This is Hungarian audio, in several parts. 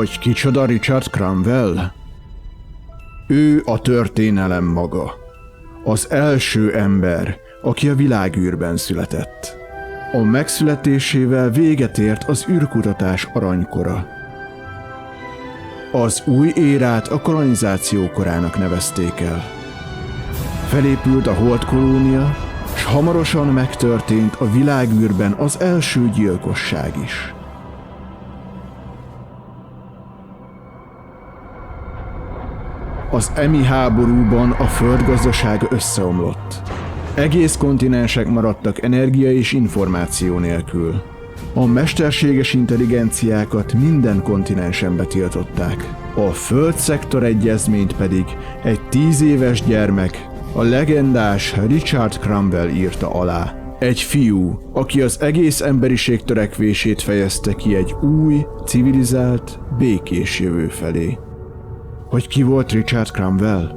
hogy kicsoda Richard Cromwell? Ő a történelem maga. Az első ember, aki a világűrben született. A megszületésével véget ért az űrkutatás aranykora. Az új érát a kolonizáció korának nevezték el. Felépült a holdkolónia, s hamarosan megtörtént a világűrben az első gyilkosság is. Az Emi háborúban a föld gazdasága összeomlott. Egész kontinensek maradtak energia és információ nélkül. A mesterséges intelligenciákat minden kontinensen betiltották. A Földszektor egyezményt pedig egy 10 éves gyermek, a legendás Richard Cromwell írta alá. Egy fiú, aki az egész emberiség törekvését fejezte ki egy új, civilizált, békés jövő felé. Hogy ki volt Richard Cromwell?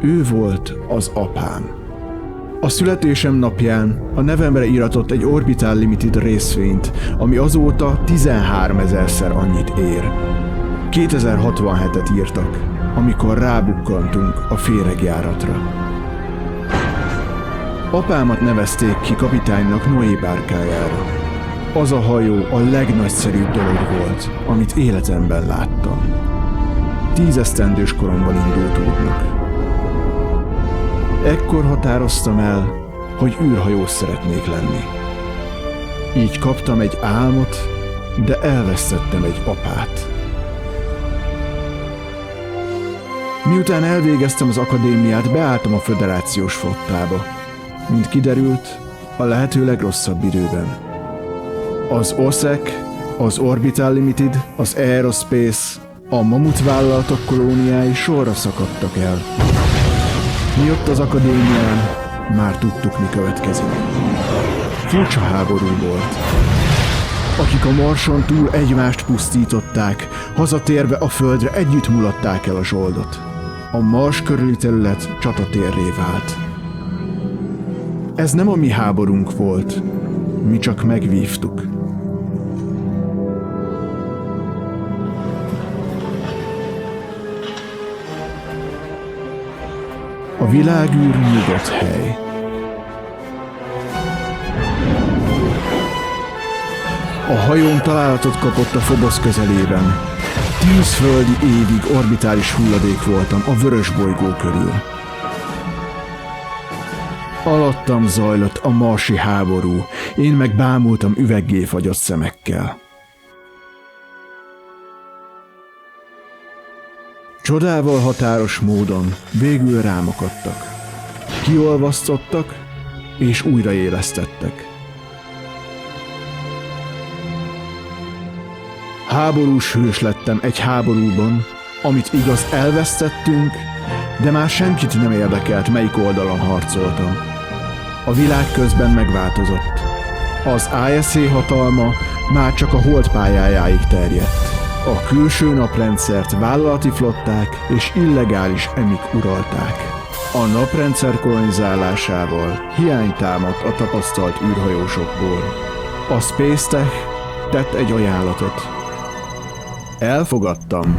Ő volt az apám. A születésem napján a nevemre íratott egy Orbital Limited részvényt, ami azóta 13 000-szer annyit ér. 2067-et írtak, amikor rábukkantunk a féregjáratra. Apámat nevezték ki kapitánynak Noé bárkájára. Az a hajó a legnagyszerűbb dolog volt, amit életemben láttam. 10 esztendős koromban indult útnak. Ekkor határoztam el, hogy űrhajós szeretnék lenni. Így kaptam egy álmot, de elvesztettem egy apát. Miután elvégeztem az akadémiát, beálltam a föderációs flottába. Mint kiderült, a lehető legrosszabb időben. Az OSEC, az Orbital Limited, az Aerospace, a mamut vállalatok kolóniái sorra szakadtak el. Mi ott az akadémián már tudtuk, mi következik. Furcsa háború volt. Akik a Marson túl egymást pusztították, hazatérve a földre együtt mulatták el a zsoldot. A Mars körüli terület csatatérré vált. Ez nem a mi háborunk volt, mi csak megvívtuk. A világűr nyugodt hely. A hajón találatot kapott a Phobos közelében. 10 földi évig orbitális hulladék voltam a vörös bolygó körül. Alattam zajlott a marsi háború, én meg bámultam üveggé fagyott szemekkel. Csodával határos módon végül rám akadtak. Kiolvasztottak és újraélesztettek. Háborús hős lettem egy háborúban, amit igaz elvesztettünk, de már senkit nem érdekelt, melyik oldalon harcoltam. A világ közben megváltozott. Az ISA hatalma már csak a hold pályájáig terjedt. A külső naprendszert vállalati flották és illegális emik uralták. A naprendszer kolonizálásával hiány támadt a tapasztalt űrhajósokból. A SpaceTech tett egy ajánlatot. Elfogadtam.